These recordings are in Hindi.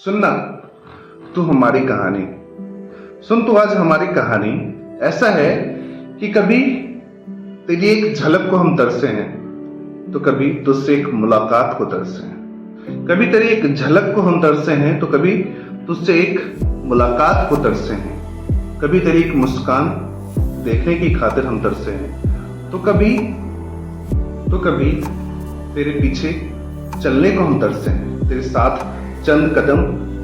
सुनना तू हमारी कहानी, सुन तू आज हमारी कहानी। ऐसा है कि कभी तेरी एक झलक को हम तरसे हैं, तो कभी तुझसे एक मुलाकात को तरसे हैं। कभी तेरी एक झलक को हम तरसे हैं, तो कभी तुझसे एक मुलाकात को तरसे हैं। कभी तेरी एक मुस्कान देखने की खातिर हम तरसे हैं, तो कभी तेरे पीछे चलने को हम तरसे हैं, तेरे साथ चंद कदम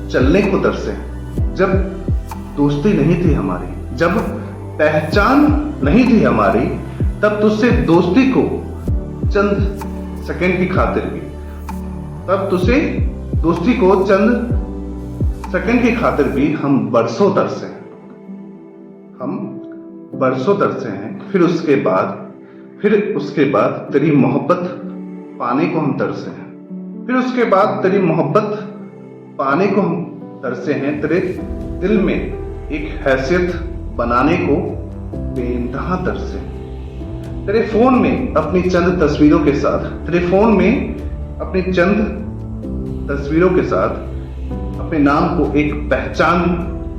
चलने को तरसे हैं। जब दोस्ती नहीं थी हमारी, जब पहचान नहीं थी हमारी, तब तुझसे दोस्ती को चंद सेकंड की खातिर भी, तब तुझसे दोस्ती को चंद सेकंड की खातिर भी हम बरसों तरसे हैं, हम बरसों तरसे हैं। फिर उसके बाद तेरी मोहब्बत पाने को हम तरसे हैं। फिर उसके बाद तेरी मोहब्बत पाने को हम तरसे हैं। तेरे दिल में एक हैसियत बनाने को बेइंतहा तरसे हैं। तेरे फोन में अपनी चंद तस्वीरों के साथ, तेरे फोन में अपनी चंद तस्वीरों के साथ अपने नाम को एक पहचान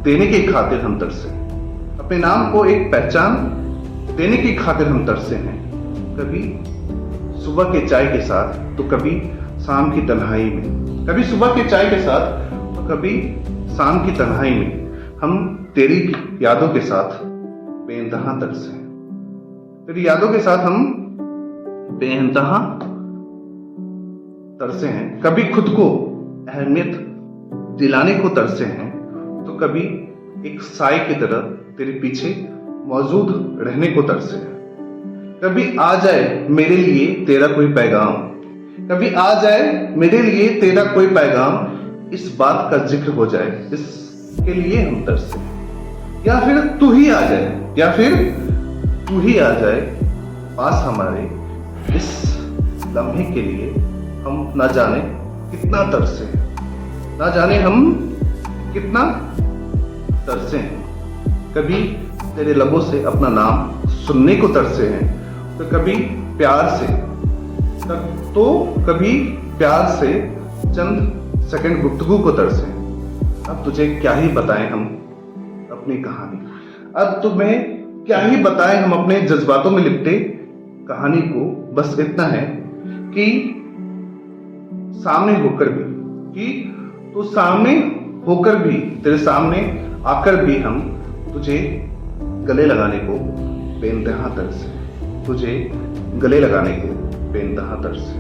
देने की खातिर हम तरसे हैं। अपने नाम को एक पहचान देने की खातिर हम तरसे हैं। कभी सुबह के चाय के साथ, तो कभी शाम की तन्हाई में। कभी सुबह के चाय के साथ, तो कभी शाम की तन्हाई में हम तेरी यादों के साथ बेइंतहा तरसे हैं। तेरी यादों के साथ हम बेइंतहा तरसे हैं। कभी खुद को अहमियत दिलाने को तरसे हैं, तो कभी एक साए की तरह तेरे पीछे मौजूद रहने को तरसे हैं। कभी आ जाए मेरे लिए तेरा कोई पैगाम, कभी आ जाए मेरे लिए तेरा कोई पैगाम, इस बात का जिक्र हो जाए, इसके लिए हम तरसे हैं। या फिर तू ही आ जाए पास हमारे, इस लम्हे के लिए हम ना जाने कितना तरसे हैं, ना जाने हम कितना तरसे हैं। कभी तेरे लबों से अपना नाम सुनने को तरसे हैं, तो कभी प्यार से चंद सेकंड गुफ्तगू को तरसे हैं। अब तुझे क्या ही बताएं हम अपनी कहानी, अब तुम्हें क्या ही बताएं हम अपने जज्बातों में लिपटे कहानी को। बस इतना है कि सामने होकर भी, कि तू सामने होकर भी, तेरे सामने आकर भी हम तुझे गले लगाने को बेइंतहा तरसे, तुझे गले लगाने को बेइंतहा तरसे।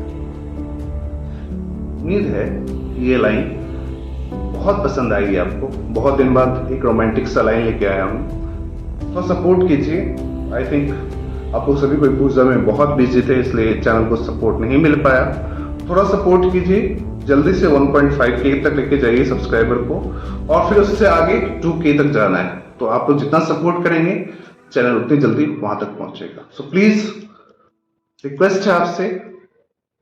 उम्मीद है ये लाइन बहुत पसंद आएगी आपको। बहुत दिन बाद एक रोमांटिक सा लाइन लेके आया हूँ, तो सपोर्ट कीजिए। आई थिंक आपको सभी कोई पूजा में बहुत बिजी थे, इसलिए चैनल को सपोर्ट नहीं मिल पाया। थोड़ा सपोर्ट कीजिए, जल्दी से 1.5K तक लेके जाइए सब्सक्राइबर को, और फिर उससे आगे 2K तक जाना है। तो आप लोग जितना सपोर्ट करेंगे, चैनल उतनी जल्दी वहां तक पहुंचेगा। सो प्लीज रिक्वेस्ट है आपसे,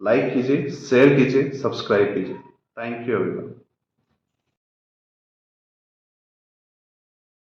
लाइक कीजिए, शेयर कीजिए, सब्सक्राइब कीजिए। Thank you everyone.